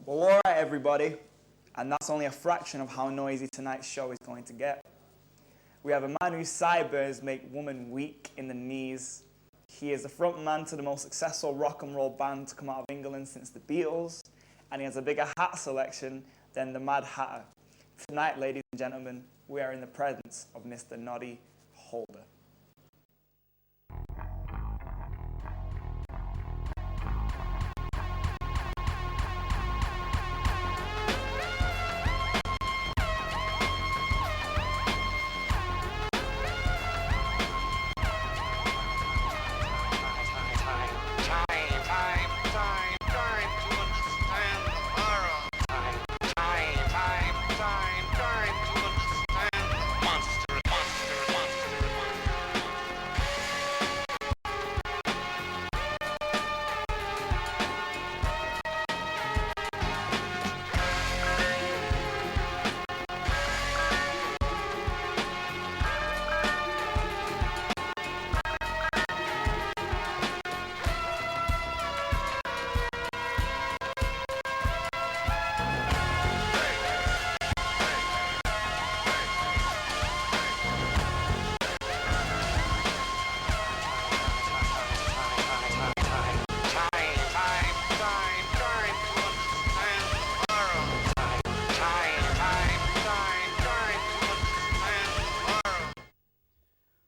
Well, all right, everybody, and that's only a fraction of how noisy tonight's show is going to get. We have a man whose sideburns make women weak in the knees. He is the front man to the most successful rock and roll band to come out of England since the Beatles, and he has a bigger hat selection than the Mad Hatter. Tonight, ladies and gentlemen, we are in the presence of Mr. Noddy Holder.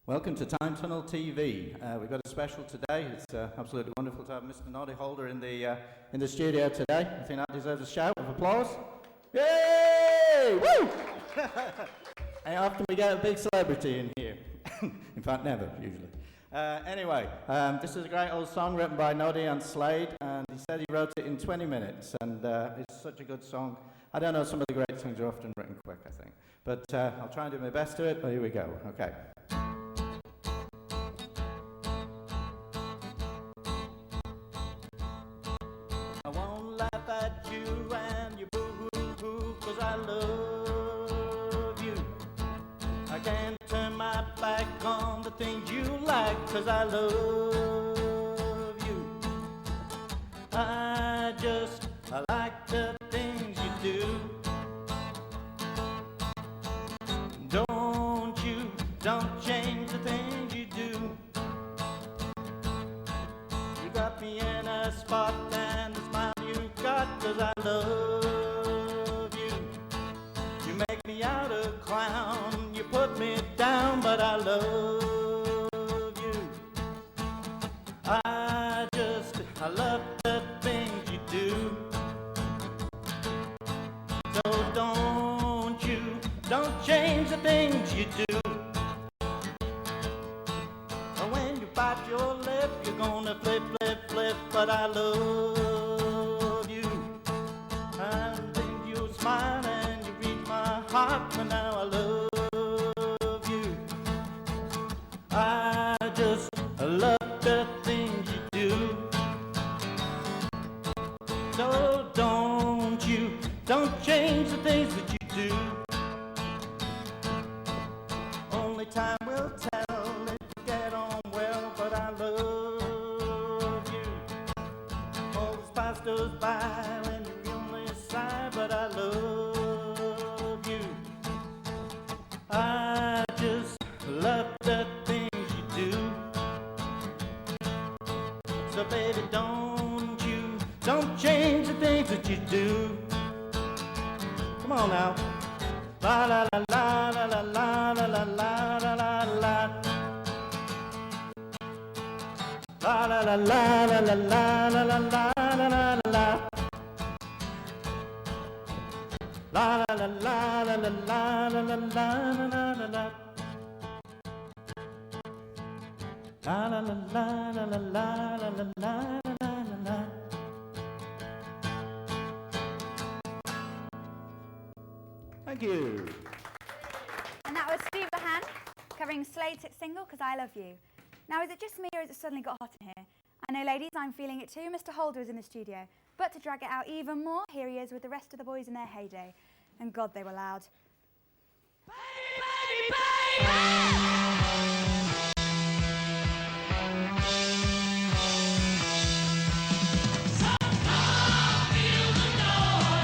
Welcome to Time Tunnel TV. We've got a special today. It's absolutely wonderful to have Mr. Noddy Holder in the studio today. I think that deserves a shout of applause. Yay! Woo! And often we get a big celebrity in here. In fact, never, usually. Anyway, this is a great old song written by Noddy and Slade, and he said he wrote it in 20 minutes, and it's such a good song. I don't know, some of the great songs are often written quick, I think. But I'll try and do my best to it, but here we go. Okay. On the things you like, 'cause I love you. I like the things you do. Don't change the things you do. You got me in a spot and the smile you got, 'cause I love you. You make me out a clown, you put me down, but I love you. I love the things you do. So don't change the things you do. When you bite your lip, you're gonna flip, flip, flip, but I love you. I think you'll smile and you reach my heart, but now I love you. I love the things you do. So don't change the things that you do. Only time will tell if you get on well, but I love you. All this past goes by when you only sigh, but I love you. I just love the things you do. So baby, don't change the things that you do. Come on now. La la la la la la la la la la la la la. La la la la la la la la la la la la. La la la la la la la la la la la la. La la la la la la la la la la la. Thank you. And that was Steve Lahan covering Slade's hit single, 'Cause I Love You. Now, is it just me or has it suddenly got hot in here? I know, ladies, I'm feeling it too. Mr. Holder is in the studio. But to drag it out even more, here he is with the rest of the boys in their heyday. And God, they were loud. Baby, baby, baby! Sometimes feel the noise.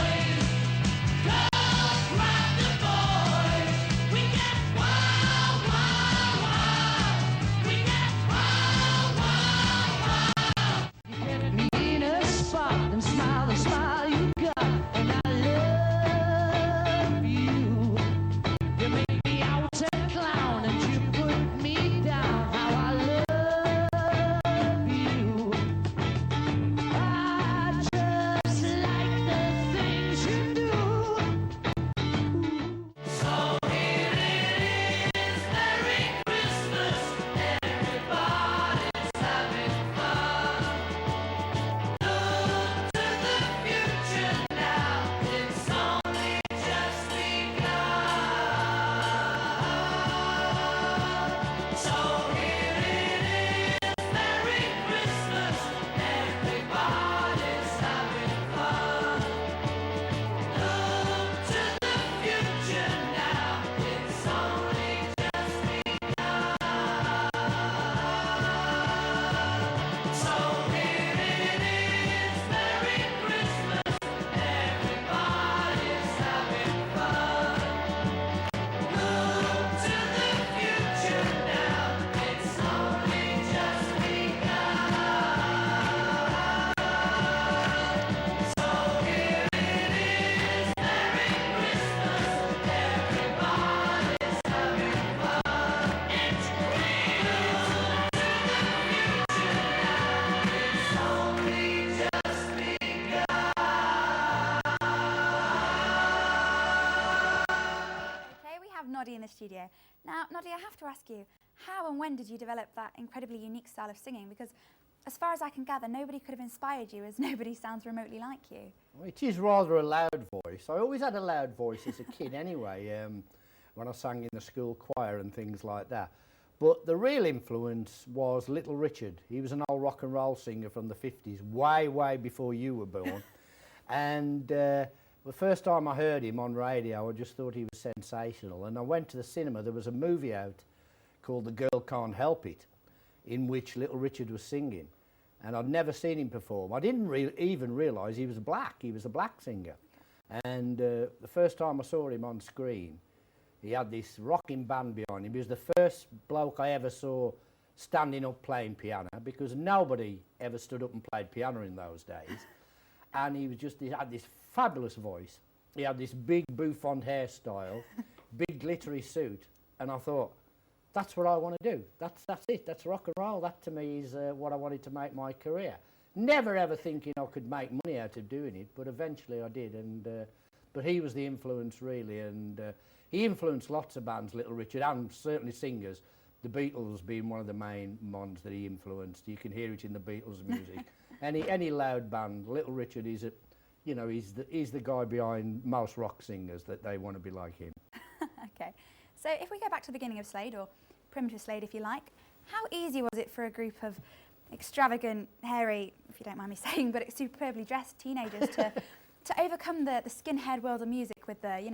studio. Now, Noddy, I have to ask you, how and when did you develop that incredibly unique style of singing? Because as far as I can gather, nobody could have inspired you, as nobody sounds remotely like you. Well, it is rather a loud voice. I always had a loud voice as a kid anyway, when I sang in the school choir and things like that. But the real influence was Little Richard. He was an old rock and roll singer from the 50s, way, way before you were born. And the first time I heard him on radio, I just thought he was sensational. And I went to the cinema. There was a movie out called The Girl Can't Help It, in which Little Richard was singing. And I'd never seen him perform. I didn't even realise he was black. He was a black singer. And the first time I saw him on screen, he had this rocking band behind him. He was the first bloke I ever saw standing up playing piano, because nobody ever stood up and played piano in those days. And he had this fabulous voice. He had this big bouffant hairstyle, big glittery suit. And I thought, that's what I want to do. That's it. That's rock and roll. That to me is what I wanted to make my career. Never ever thinking I could make money out of doing it, but eventually I did. And but he was the influence really, and he influenced lots of bands, Little Richard, and certainly singers. The Beatles being one of the main ones that he influenced. You can hear it in the Beatles music. Any loud band, Little Richard is he's the guy behind most rock singers that they want to be like him. Okay. So if we go back to the beginning of Slade, or primitive Slade if you like, how easy was it for a group of extravagant, hairy, if you don't mind me saying, but superbly dressed teenagers to overcome the skinhead world of music with the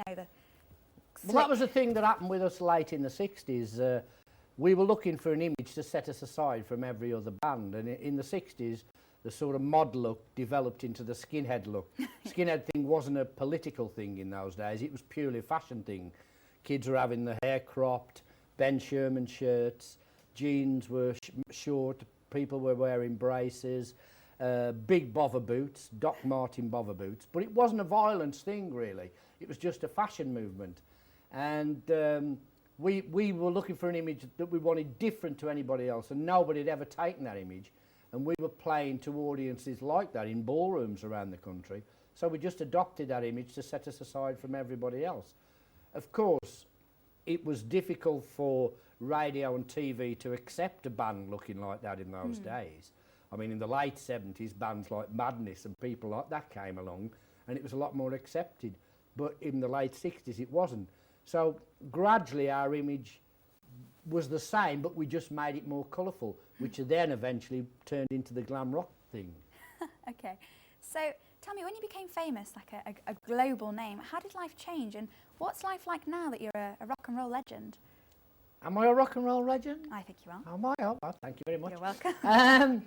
Well, that was the thing that happened with us late in the 60s. We were looking for an image to set us aside from every other band, and in the 60s the sort of mod look developed into the skinhead look. Skinhead thing wasn't a political thing in those days, it was purely a fashion thing. Kids were having the hair cropped, Ben Sherman shirts, jeans were short, people were wearing braces, big bother boots, Doc Martin bother boots, but it wasn't a violence thing really, it was just a fashion movement. And we were looking for an image that we wanted different to anybody else, and nobody had ever taken that image, and we were playing to audiences like that in ballrooms around the country, so we just adopted that image to set us aside from everybody else. Of course, it was difficult for radio and TV to accept a band looking like that in those days. I mean, in the late 70s, bands like Madness and people like that came along, and it was a lot more accepted. But in the late 60s, it wasn't. So gradually, our image was the same, but we just made it more colourful, which then eventually turned into the glam rock thing. Okay. So tell me, when you became famous, like a global name, how did life change, and what's life like now that you're a rock and roll legend? Am I a rock and roll legend? I think you are. Am I? Oh, well, thank you very much. You're welcome.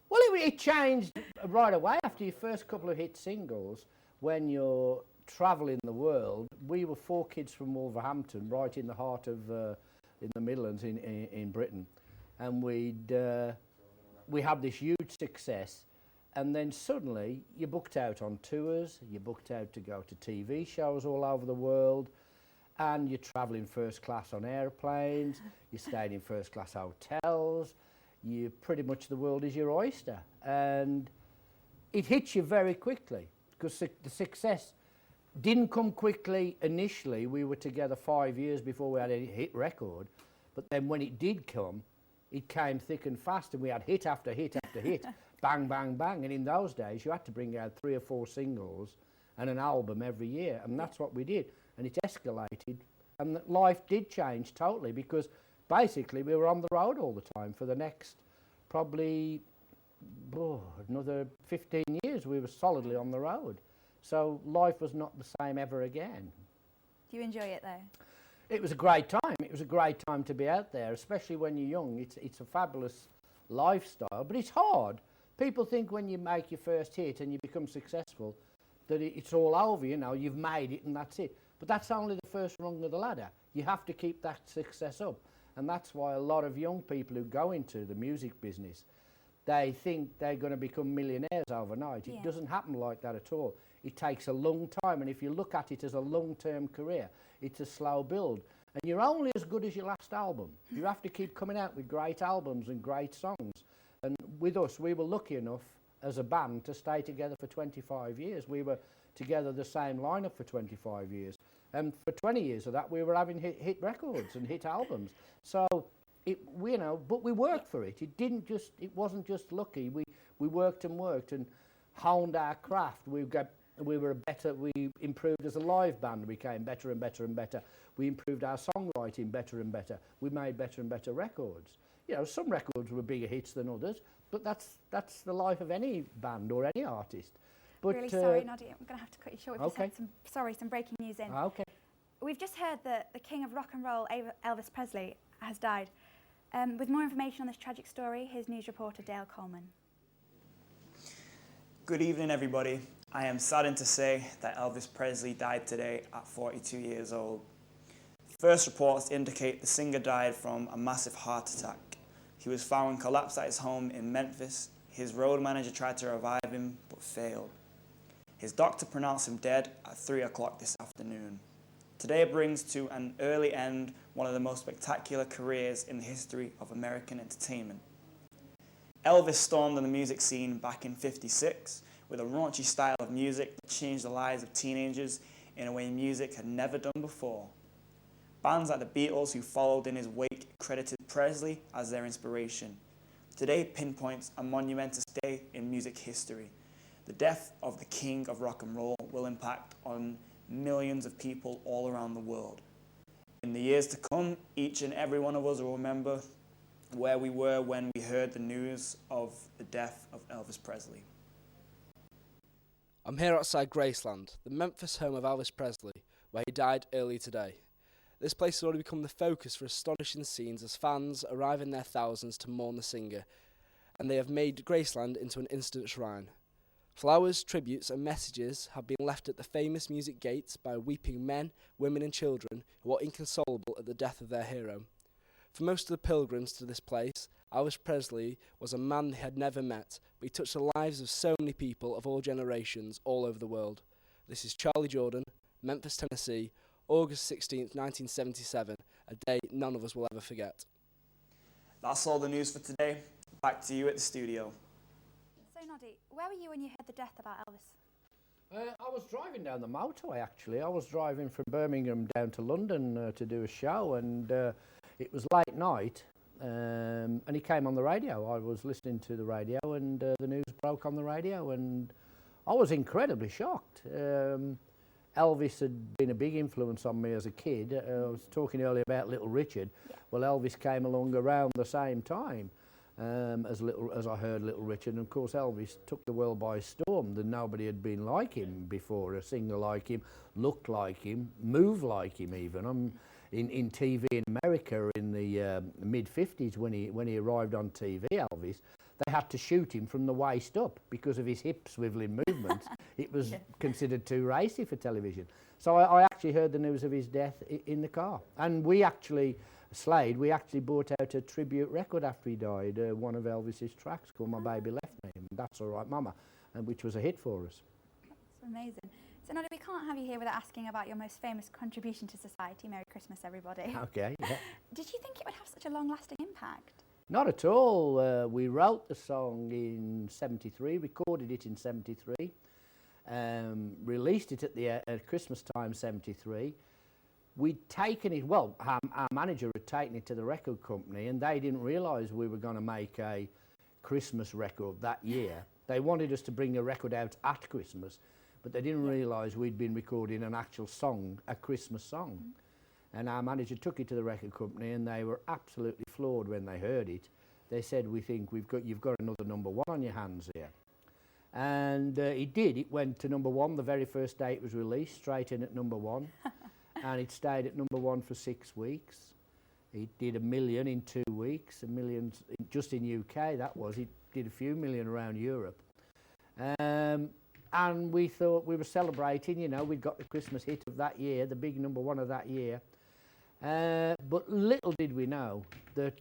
Well, it changed right away after your first couple of hit singles. When you're travelling the world, we were 4 kids from Wolverhampton, right in the heart of in the Midlands in Britain, and we had this huge success. And then suddenly you're booked out on tours, you're booked out to go to TV shows all over the world, and you're travelling first class on airplanes, you're staying in first class hotels, you pretty much the world is your oyster. And it hits you very quickly, because the success didn't come quickly initially. We were together 5 years before we had a hit record, but then when it did come, it came thick and fast, and we had hit after hit after hit. Bang, bang, bang. And in those days, you had to bring out 3 or 4 singles and an album every year. And that's what we did. And it escalated. And life did change totally, because basically we were on the road all the time for the next probably another 15 years. We were solidly on the road. So life was not the same ever again. Do you enjoy it though? It was a great time. It was a great time to be out there, especially when you're young. It's a fabulous lifestyle, but it's hard. People think when you make your first hit and you become successful that it's all over, you've made it and that's it. But that's only the first rung of the ladder. You have to keep that success up. And that's why a lot of young people who go into the music business, they think they're going to become millionaires overnight. It doesn't happen like that at all. It takes a long time, and if you look at it as a long-term career, it's a slow build. And you're only as good as your last album. You have to keep coming out with great albums and great songs. And with us, we were lucky enough as a band to stay together for 25 years. We were together the same lineup for 25 years. And for 20 years of that, we were having hit records and hit albums. So, but we worked for it. It wasn't just lucky. We worked and honed our craft. We improved as a live band. We became better and better and better. We improved our songwriting better and better. We made better and better records. Some records were bigger hits than others, but that's the life of any band or any artist. But, really sorry, Noddy, I'm going to have to cut you short. Okay. Some breaking news in. Okay. We've just heard that the king of rock and roll, Elvis Presley, has died. With more information on this tragic story, here's news reporter Dale Coleman. Good evening, everybody. I am saddened to say that Elvis Presley died today at 42 years old. First reports indicate the singer died from a massive heart attack. He was found collapsed at his home in Memphis. His road manager tried to revive him, but failed. His doctor pronounced him dead at 3 o'clock this afternoon. Today brings to an early end one of the most spectacular careers in the history of American entertainment. Elvis stormed on the music scene back in '56 with a raunchy style of music that changed the lives of teenagers in a way music had never done before. Bands like the Beatles, who followed in his wake, credited Presley as their inspiration. Today pinpoints a monumentous day in music history. The death of the king of rock and roll will impact on millions of people all around the world. In the years to come, each and every one of us will remember where we were when we heard the news of the death of Elvis Presley. I'm here outside Graceland, the Memphis home of Elvis Presley, where he died early today. This place has already become the focus for astonishing scenes as fans arrive in their thousands to mourn the singer, and they have made Graceland into an instant shrine. Flowers, tributes and messages have been left at the famous music gates by weeping men, women and children who are inconsolable at the death of their hero. For most of the pilgrims to this place, Elvis Presley was a man they had never met, but he touched the lives of so many people of all generations all over the world. This is Charlie Jordan, Memphis, Tennessee, August 16th, 1977, a day none of us will ever forget. That's all the news for today. Back to you at the studio. So, Noddy, where were you when you heard the death about Elvis? I was driving down the motorway, actually. I was driving from Birmingham down to London to do a show, and it was late night, and he came on the radio. I was listening to the radio, and the news broke on the radio, and I was incredibly shocked. Elvis had been a big influence on me as a kid. I was talking earlier about Little Richard. Yeah. Well, Elvis came along around the same time as I heard Little Richard. And of course, Elvis took the world by storm. Nobody had been like him before, a singer like him, looked like him, moved like him even. In TV in America in the mid-50s when he arrived on TV, Elvis, they had to shoot him from the waist up because of his hip swiveling movements. It was considered too racy for television. So I actually heard the news of his death in the car. And Slade, we actually brought out a tribute record after he died, one of Elvis's tracks called My Baby Left Me, and That's All Right Mama, and which was a hit for us. That's amazing. So, Noddy, we can't have you here without asking about your most famous contribution to society. Merry Christmas, everybody. Okay, yeah. Did you think it would have such a long-lasting impact? Not at all. We wrote the song in '73, recorded it in '73, released it at Christmas time '73. We'd taken it, our manager had taken it to the record company, and they didn't realise we were going to make a Christmas record that year. They wanted us to bring a record out at Christmas, but they didn't realise we'd been recording an actual song, a Christmas song. And our manager took it to the record company, and they were absolutely floored when they heard it. They said, "We think you've got another #1 on your hands here." And it did. It went to #1 the very first day it was released, straight in at #1. And it stayed at #1 for 6 weeks. It did 1 million in 2 weeks, 1 million just in UK, that was. It did a few million around Europe. And we thought we were celebrating, we'd got the Christmas hit of that year, the big #1 of that year. But little did we know that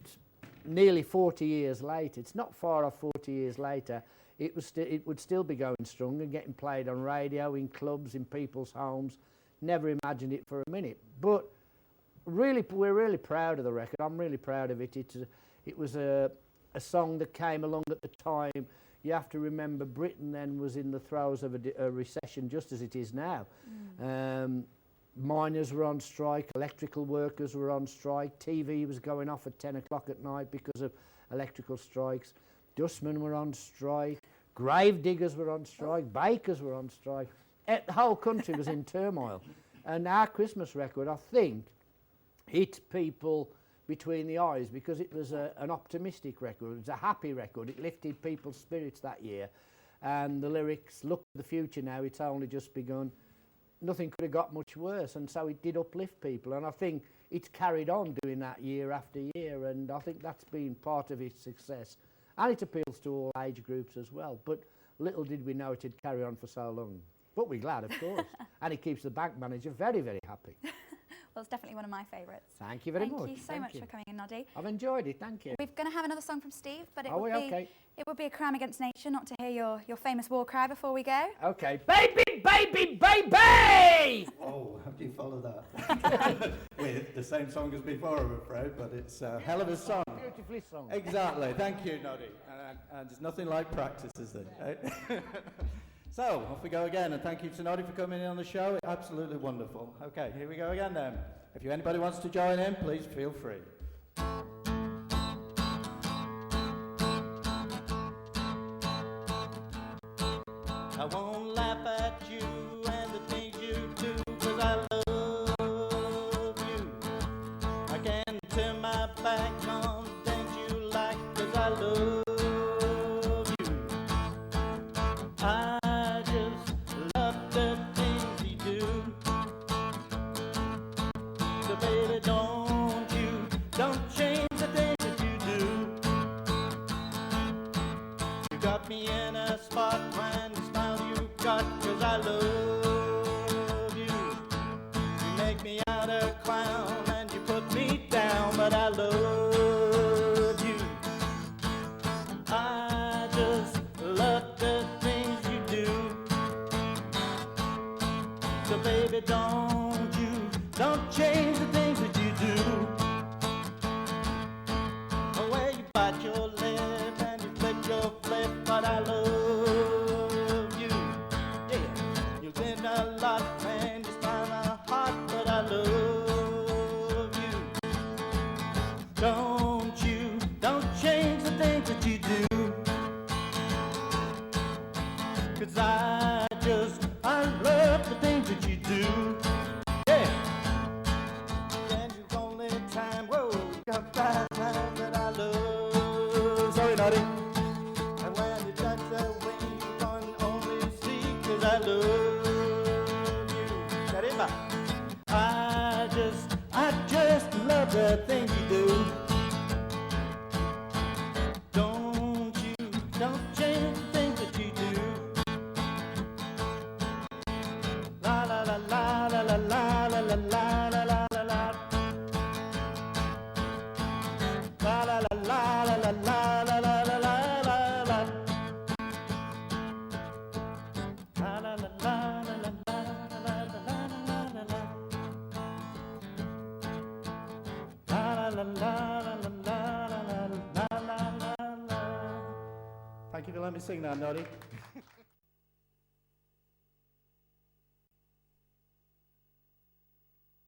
nearly 40 years later, it's not far off 40 years later, it would still be going strong and getting played on radio, in clubs, in people's homes. Never imagined it for a minute. But we're really proud of the record. I'm really proud of it. It was a song that came along at the time. You have to remember Britain then was in the throes of a recession, just as it is now. miners were on strike, electrical workers were on strike, TV was going off at 10 o'clock at night because of electrical strikes, dustmen were on strike, grave diggers were on strike, bakers were on strike. The whole country was in turmoil. And our Christmas record, I think, hit people between the eyes because it was an optimistic record. It was a happy record. It lifted people's spirits that year. And the lyrics, look to the future now, it's only just begun. Nothing could have got much worse, and so it did uplift people. And I think it's carried on doing that year after year, and I think that's been part of its success. And it appeals to all age groups as well. But little did we know it'd carry on for so long. But we're glad, of course. And it keeps the bank manager very, very happy. Well, it's definitely one of my favourites. Thank you very much. Thank you so much for coming in, Noddy. I've enjoyed it, thank you. We're going to have another song from Steve, but it would be a crime against nature not to hear your famous war cry before we go. Okay. Baby, baby, baby! Oh, how do you follow that? With the same song as before, I'm afraid, but it's a hell of a song. Beautifully sung. Exactly. Thank you, Noddy. And there's nothing like practice, is there? Right? So, off we go again, and thank you to Noddy for coming in on the show. Absolutely wonderful. Okay, here we go again then. If anybody wants to join in, please feel free. I won't laugh at you and the things you do, 'cause I love you. I can't turn my back on things you like, 'cause I love you. I just love the things you do. So baby, don't change the things that you do. You got me in a spot when you smile you got, 'cause I love you. You make me out a clown and you put me down, but I love you. I just love the things you do. So baby, don't change the things that you do. The way you bite your lip and you flick your flip, but I love you. Yeah, you've been a lot and you smile my heart, but I love you. Don't change the things that you do. 'Cause I love the things that you do. Yeah. And the only time, whoa, you got that time that I love. Sorry, Noddy. And when you touch the way you can only see, 'cause I love you. Caramba. I just love the things you do. Don't change the things that you do. La la la la la la la la la la la la la la. La la la la la la la la la la la la la. La la la la la la la la la la la la. La la la la la la la la la la la. Thank you for letting me sing that, Noddy.